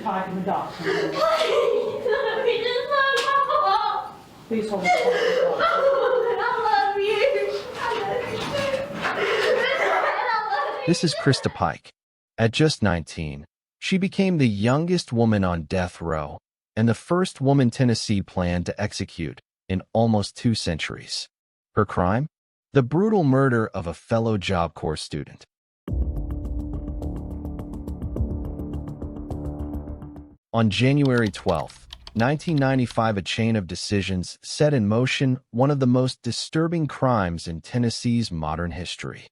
Pike and the doctor. Let me just love Mom. Please hold the phone. I love you. I love you too. I love you. This is Christa Pike. At just 19, she became the youngest woman on death row and the first woman Tennessee planned to execute in almost 2 centuries. Her crime? The brutal murder of a fellow Job Corps student. On January 12, 1995, a chain of decisions set in motion one of the most disturbing crimes in Tennessee's modern history.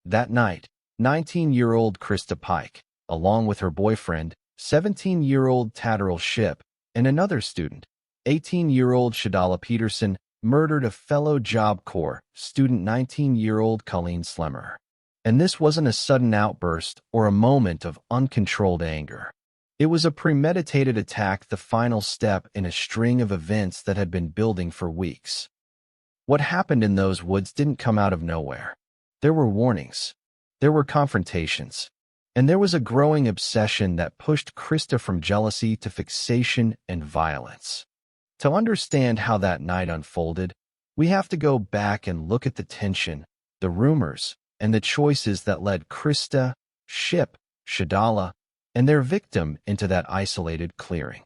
That night, 19-year-old Christa Pike, along with her boyfriend, 17-year-old Tatterall Shipp, and another student, 18-year-old Shadala Peterson, murdered a fellow Job Corps student, 19-year-old Colleen Slemmer. And this wasn't a sudden outburst or a moment of uncontrolled anger. It was a premeditated attack, the final step in a string of events that had been building for weeks. What happened in those woods didn't come out of nowhere. There were warnings, there were confrontations, and there was a growing obsession that pushed Christa from jealousy to fixation and violence. To understand how that night unfolded, we have to go back and look at the tension, the rumors, and the choices that led Christa, Shipp, Shadala, and their victim into that isolated clearing.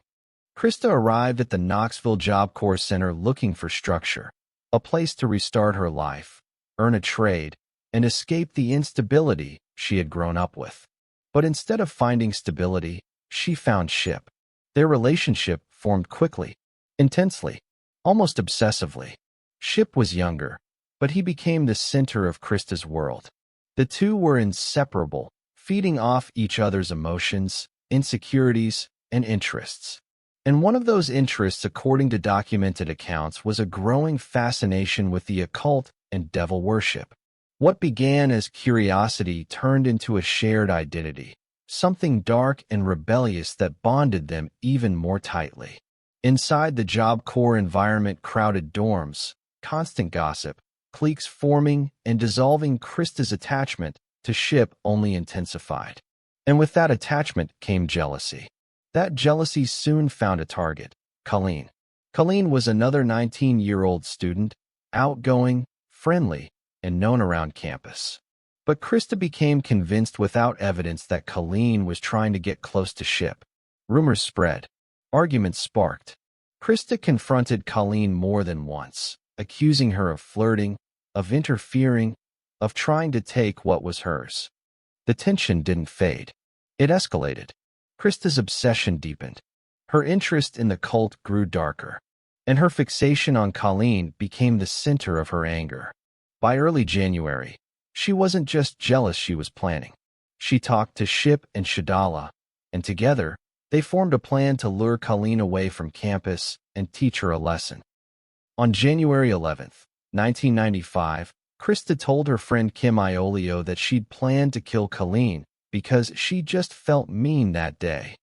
Christa arrived at the Knoxville Job Corps Center looking for structure, a place to restart her life, earn a trade, and escape the instability she had grown up with. But instead of finding stability, she found Shipp. Their relationship formed quickly, intensely, almost obsessively. Shipp was younger, but he became the center of Christa's world. The two were inseparable, feeding off each other's emotions, insecurities, and interests. And one of those interests, according to documented accounts, was a growing fascination with the occult and devil worship. What began as curiosity turned into a shared identity, something dark and rebellious that bonded them even more tightly. Inside the Job Corps environment, crowded dorms, constant gossip, cliques forming and dissolving. Christa's attachment to Shipp only intensified. And with that attachment came jealousy. That jealousy soon found a target, Colleen. Colleen was another 19-year-old student, outgoing, friendly, and known around campus. But Christa became convinced without evidence that Colleen was trying to get close to Shipp. Rumors spread. Arguments sparked. Christa confronted Colleen more than once, accusing her of flirting, of interfering, of trying to take what was hers. The tension didn't fade. It escalated. Christa's obsession deepened. Her interest in the cult grew darker, and her fixation on Colleen became the center of her anger. By early January, she wasn't just jealous, she was planning. She talked to Shipp and Shadala, and together, they formed a plan to lure Colleen away from campus and teach her a lesson. On January 11th, 1995, Christa told her friend Kim Iolio that she'd planned to kill Colleen because she just felt mean that day.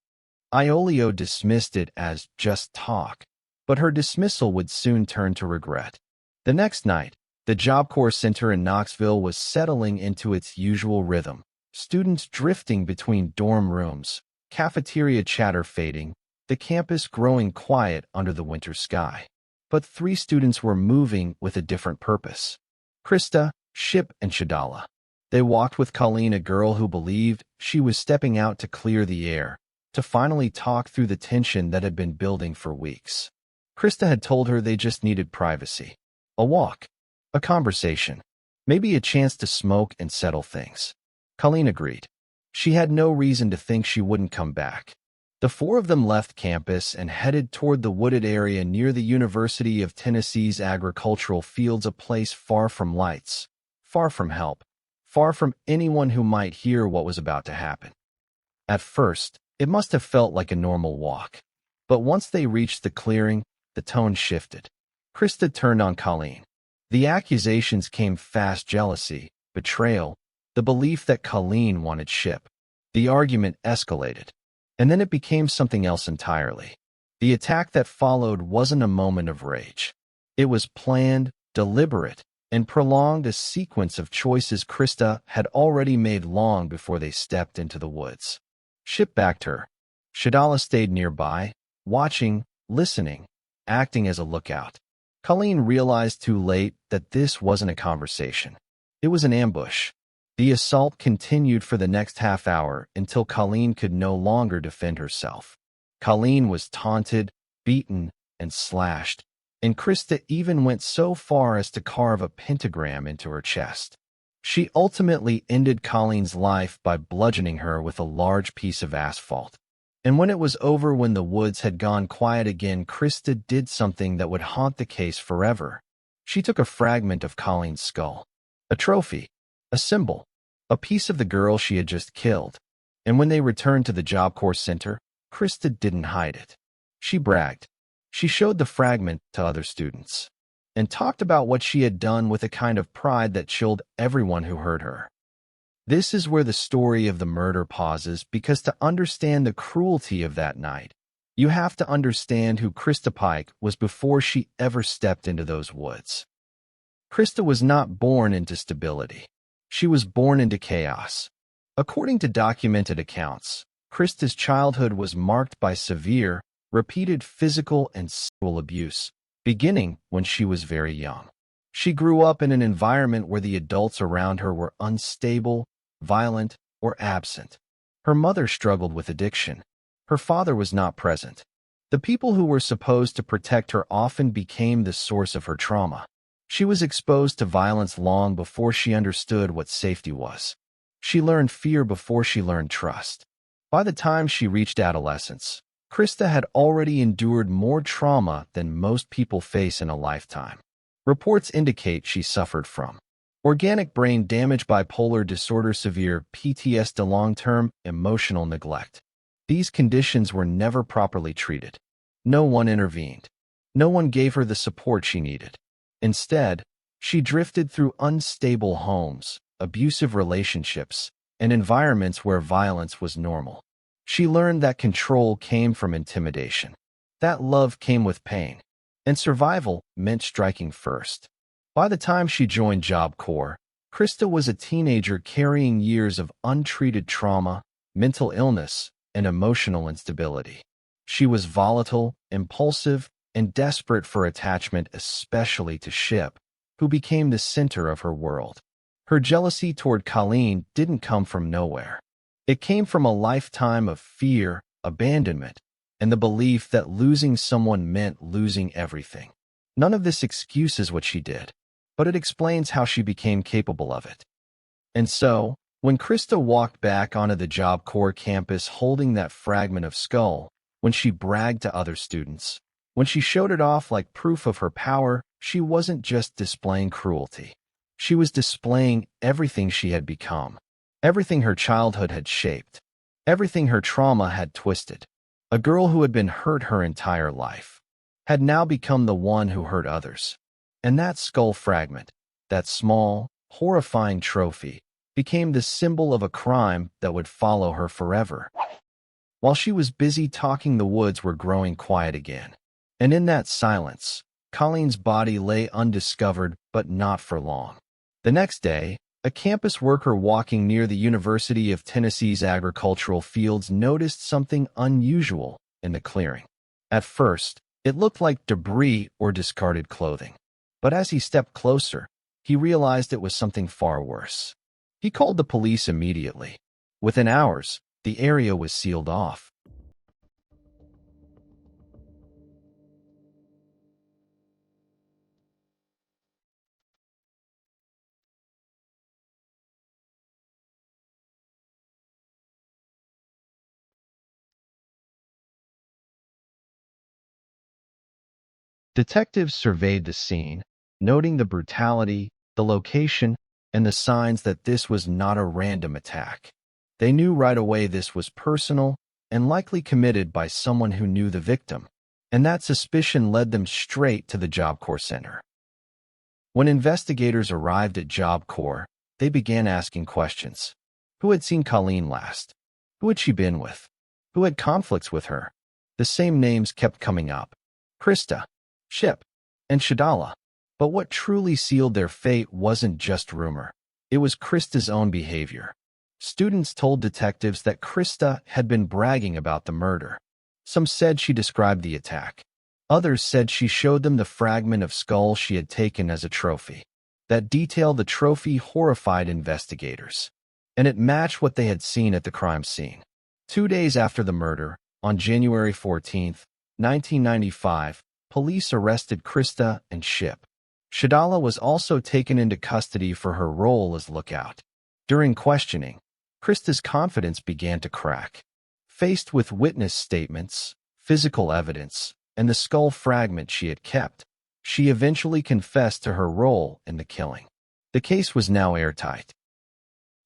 Iolio dismissed it as just talk, but her dismissal would soon turn to regret. The next night, the Job Corps Center in Knoxville was settling into its usual rhythm, students drifting between dorm rooms, cafeteria chatter fading, the campus growing quiet under the winter sky. But 3 students were moving with a different purpose. Christa, Shipp, and Shadala. They walked with Colleen, a girl who believed she was stepping out to clear the air, to finally talk through the tension that had been building for weeks. Christa had told her they just needed privacy. A walk. A conversation. Maybe a chance to smoke and settle things. Colleen agreed. She had no reason to think she wouldn't come back. The 4 of them left campus and headed toward the wooded area near the University of Tennessee's agricultural fields, a place far from lights, far from help, far from anyone who might hear what was about to happen. At first, it must have felt like a normal walk. But once they reached the clearing, the tone shifted. Christa turned on Colleen. The accusations came fast: jealousy, betrayal, the belief that Colleen wanted Shipp. The argument escalated. And then it became something else entirely. The attack that followed wasn't a moment of rage. It was planned, deliberate, and prolonged, a sequence of choices Christa had already made long before they stepped into the woods. Shipp backed her. Shadala stayed nearby, watching, listening, acting as a lookout. Colleen realized too late that this wasn't a conversation. It was an ambush. The assault continued for the next half hour until Colleen could no longer defend herself. Colleen was taunted, beaten, and slashed, and Christa even went so far as to carve a pentagram into her chest. She ultimately ended Colleen's life by bludgeoning her with a large piece of asphalt. And when it was over, when the woods had gone quiet again, Christa did something that would haunt the case forever. She took a fragment of Colleen's skull, a trophy, a symbol, a piece of the girl she had just killed. And when they returned to the Job Corps Center, Christa didn't hide it. She bragged. She showed the fragment to other students and talked about what she had done with a kind of pride that chilled everyone who heard her. This is where the story of the murder pauses, because to understand the cruelty of that night, you have to understand who Christa Pike was before she ever stepped into those woods. Christa was not born into stability. She was born into chaos. According to documented accounts, Christa's childhood was marked by severe, repeated physical and sexual abuse, beginning when she was very young. She grew up in an environment where the adults around her were unstable, violent, or absent. Her mother struggled with addiction. Her father was not present. The people who were supposed to protect her often became the source of her trauma. She was exposed to violence long before she understood what safety was. She learned fear before she learned trust. By the time she reached adolescence, Christa had already endured more trauma than most people face in a lifetime. Reports indicate she suffered from organic brain damage, bipolar disorder, severe PTSD, long-term emotional neglect. These conditions were never properly treated. No one intervened. No one gave her the support she needed. Instead, she drifted through unstable homes, abusive relationships, and environments where violence was normal. She learned that control came from intimidation, that love came with pain, and survival meant striking first. By the time she joined Job Corps, Christa was a teenager carrying years of untreated trauma, mental illness, and emotional instability. She was volatile, impulsive, and desperate for attachment, especially to Ship, who became the center of her world. Her jealousy toward Colleen didn't come from nowhere. It came from a lifetime of fear, abandonment, and the belief that losing someone meant losing everything. None of this excuses what she did, but it explains how she became capable of it. And so, when Christa walked back onto the Job Corps campus holding that fragment of skull, when she bragged to other students, when she showed it off like proof of her power, she wasn't just displaying cruelty. She was displaying everything she had become, everything her childhood had shaped, everything her trauma had twisted. A girl who had been hurt her entire life had now become the one who hurt others. And that skull fragment, that small, horrifying trophy, became the symbol of a crime that would follow her forever. While she was busy talking, the woods were growing quiet again. And in that silence, Colleen's body lay undiscovered, but not for long. The next day, a campus worker walking near the University of Tennessee's agricultural fields noticed something unusual in the clearing. At first, it looked like debris or discarded clothing. But as he stepped closer, he realized it was something far worse. He called the police immediately. Within hours, the area was sealed off. Detectives surveyed the scene, noting the brutality, the location, and the signs that this was not a random attack. They knew right away this was personal and likely committed by someone who knew the victim, and that suspicion led them straight to the Job Corps Center. When investigators arrived at Job Corps, they began asking questions. Who had seen Colleen last? Who had she been with? Who had conflicts with her? The same names kept coming up: Christa, Ship, and Shadala. But what truly sealed their fate wasn't just rumor. It was Christa's own behavior. Students told detectives that Christa had been bragging about the murder. Some said she described the attack. Others said she showed them the fragment of skull she had taken as a trophy. That detail the trophy horrified investigators, and it matched what they had seen at the crime scene. 2 days after the murder, on January 14, 1995, police arrested Christa and Ship. Shadala was also taken into custody for her role as lookout. During questioning, Christa's confidence began to crack. Faced with witness statements, physical evidence, and the skull fragment she had kept, she eventually confessed to her role in the killing. The case was now airtight.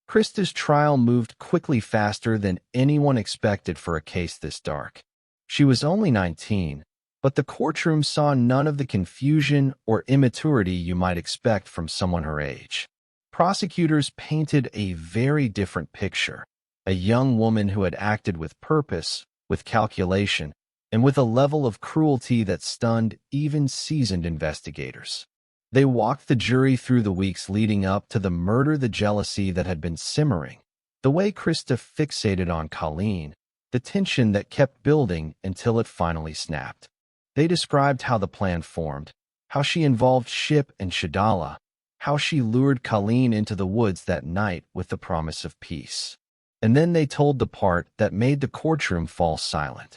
Christa's trial moved quickly, faster than anyone expected for a case this dark. She was only 19, but the courtroom saw none of the confusion or immaturity you might expect from someone her age. Prosecutors painted a very different picture, a young woman who had acted with purpose, with calculation, and with a level of cruelty that stunned even seasoned investigators. They walked the jury through the weeks leading up to the murder, the jealousy that had been simmering, the way Christa fixated on Colleen, the tension that kept building until it finally snapped. They described how the plan formed, how she involved Ship and Shadala, how she lured Colleen into the woods that night with the promise of peace. And then they told the part that made the courtroom fall silent.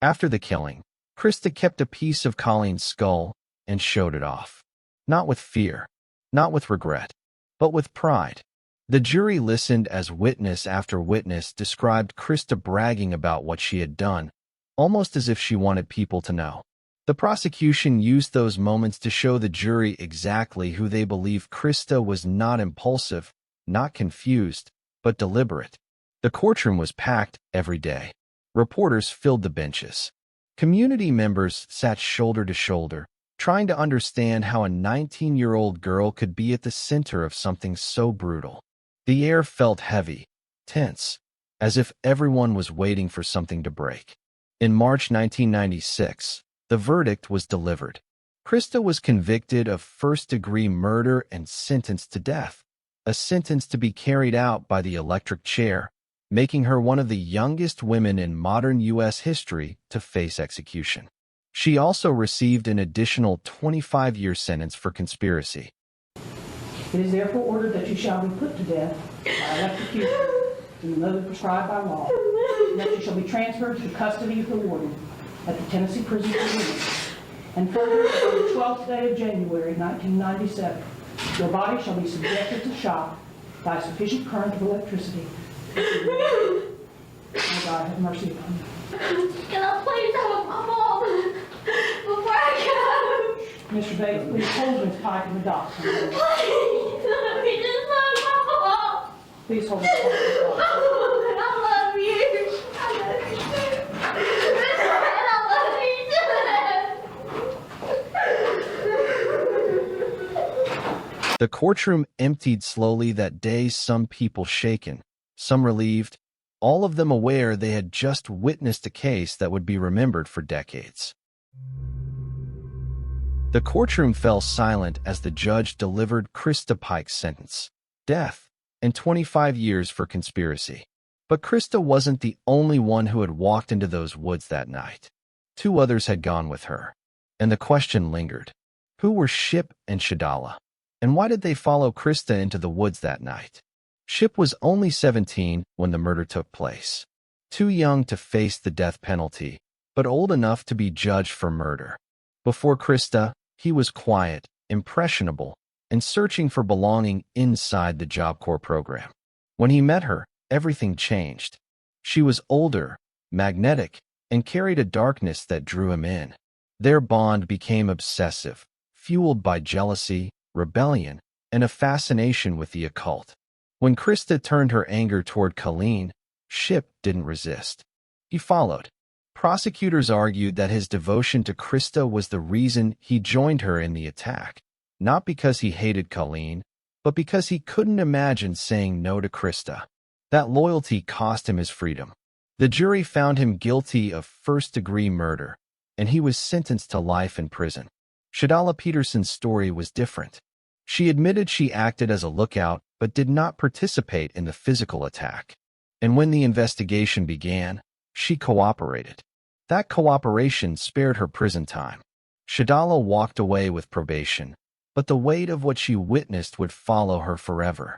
After the killing, Christa kept a piece of Colleen's skull and showed it off. Not with fear, not with regret, but with pride. The jury listened as witness after witness described Christa bragging about what she had done, almost as if she wanted people to know. The prosecution used those moments to show the jury exactly who they believed Christa was: not impulsive, not confused, but deliberate. The courtroom was packed every day. Reporters filled the benches. Community members sat shoulder to shoulder, trying to understand how a 19-year-old girl could be at the center of something so brutal. The air felt heavy, tense, as if everyone was waiting for something to break. In March 1996, the verdict was delivered. Christa was convicted of first-degree murder and sentenced to death, a sentence to be carried out by the electric chair, making her one of the youngest women in modern U.S. history to face execution. She also received an additional 25-year sentence for conspiracy. It is therefore ordered that you shall be put to death by electrocution in the mode prescribed by law, and that you shall be transferred to the custody of the warden at the Tennessee Prison for Women. And further, on the 12th day of January, 1997, your body shall be subjected to shock by a sufficient current of electricity. Oh God, have mercy upon you. Can I please have my mom before I go? Mr. Bates, please hold Miss Pike in the dock. Please, let me just love my mom. Please hold Miss Pike in the dock. I love you. I love you too. And I love you too. The courtroom emptied slowly that day, some people shaken, some relieved, all of them aware they had just witnessed a case that would be remembered for decades. The courtroom fell silent as the judge delivered Christa Pike's sentence: death and 25 years for conspiracy. But Christa wasn't the only one who had walked into those woods that night. 2 others had gone with her, and the question lingered. Who were Ship and Shadala? And why did they follow Christa into the woods that night? Ship was only 17 when the murder took place, too young to face the death penalty, but old enough to be judged for murder. Before Christa, he was quiet, impressionable, and searching for belonging inside the Job Corps program. When he met her, everything changed. She was older, magnetic, and carried a darkness that drew him in. Their bond became obsessive, fueled by jealousy, rebellion, and a fascination with the occult. When Christa turned her anger toward Colleen, Ship didn't resist. He followed. Prosecutors argued that his devotion to Christa was the reason he joined her in the attack, not because he hated Colleen, but because he couldn't imagine saying no to Christa. That loyalty cost him his freedom. The jury found him guilty of first-degree murder, and he was sentenced to life in prison. Shadala Peterson's story was different. She admitted she acted as a lookout but did not participate in the physical attack. And when the investigation began, she cooperated. That cooperation spared her prison time. Shadala walked away with probation, but the weight of what she witnessed would follow her forever.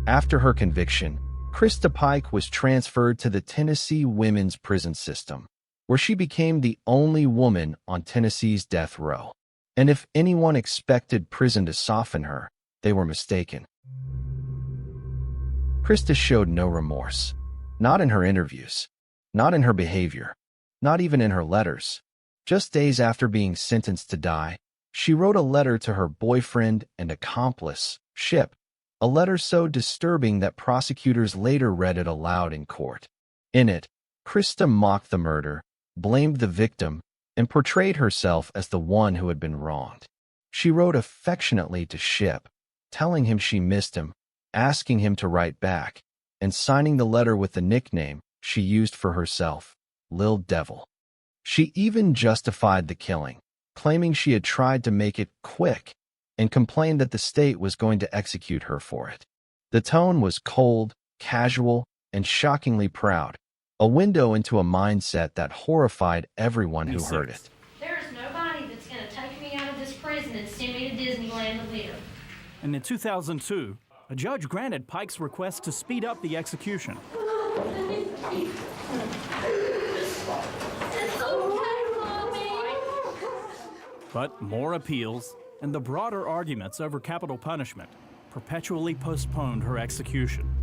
After her conviction, Christa Pike was transferred to the Tennessee Women's Prison System, where she became the only woman on Tennessee's death row. And if anyone expected prison to soften her, they were mistaken. Christa showed no remorse, not in her interviews, not in her behavior, not even in her letters. Just days after being sentenced to die, she wrote a letter to her boyfriend and accomplice, Ship, a letter so disturbing that prosecutors later read it aloud in court. In it, Christa mocked the murder, blamed the victim, and portrayed herself as the one who had been wronged. She wrote affectionately to Ship, telling him she missed him, asking him to write back, and signing the letter with the nickname she used for herself, Lil Devil. She even justified the killing, claiming she had tried to make it quick, and complained that the state was going to execute her for it. The tone was cold, casual, and shockingly proud, a window into a mindset that horrified everyone who heard it. There is nobody that's going to take me out of this prison and send me to Disneyland to live. And in 2002, a judge granted Pike's request to speed up the execution. It's okay, Mommy. But more appeals and the broader arguments over capital punishment perpetually postponed her execution.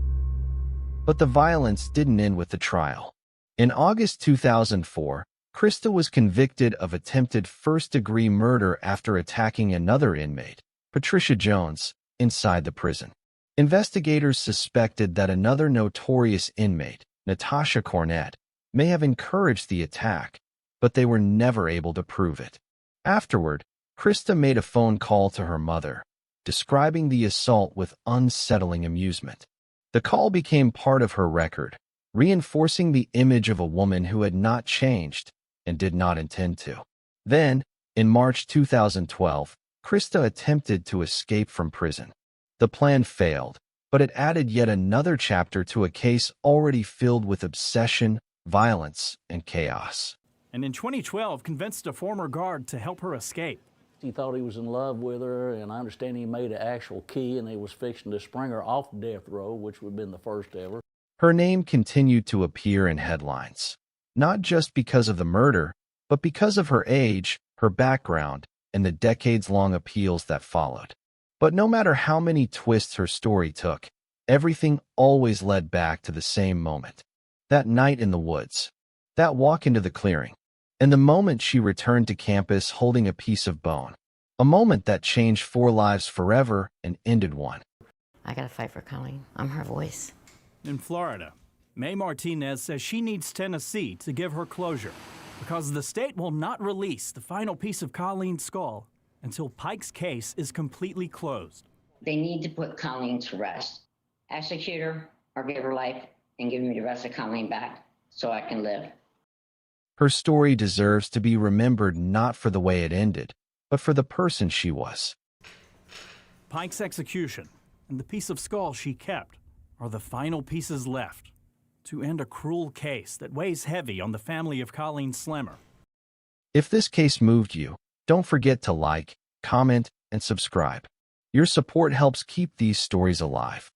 But the violence didn't end with the trial. In August 2004, Christa was convicted of attempted first-degree murder after attacking another inmate, Patricia Jones, inside the prison. Investigators suspected that another notorious inmate, Natasha Cornett, may have encouraged the attack, but they were never able to prove it. Afterward, Christa made a phone call to her mother, describing the assault with unsettling amusement. The call became part of her record, reinforcing the image of a woman who had not changed and did not intend to. Then, in March 2012, Christa attempted to escape from prison. The plan failed, but it added yet another chapter to a case already filled with obsession, violence, and chaos. And in 2012, convinced a former guard to help her escape. He thought he was in love with her, and I understand he made an actual key, and he was fixing to spring her off death row, which would have been the first ever. Her name continued to appear in headlines, not just because of the murder, but because of her age, her background, and the decades-long appeals that followed. But no matter how many twists her story took, everything always led back to the same moment. That night in the woods, that walk into the clearing, and the moment she returned to campus holding a piece of bone. A moment that changed 4 lives forever and ended one. I gotta fight for Colleen. I'm her voice. In Florida, Mae Martinez says she needs Tennessee to give her closure because the state will not release the final piece of Colleen's skull until Pike's case is completely closed. They need to put Colleen to rest. Execute her or give her life and give me the rest of Colleen back so I can live. Her story deserves to be remembered not for the way it ended, but for the person she was. Pike's execution and the piece of skull she kept are the final pieces left to end a cruel case that weighs heavy on the family of Colleen Slammer. If this case moved you, don't forget to like, comment, and subscribe. Your support helps keep these stories alive.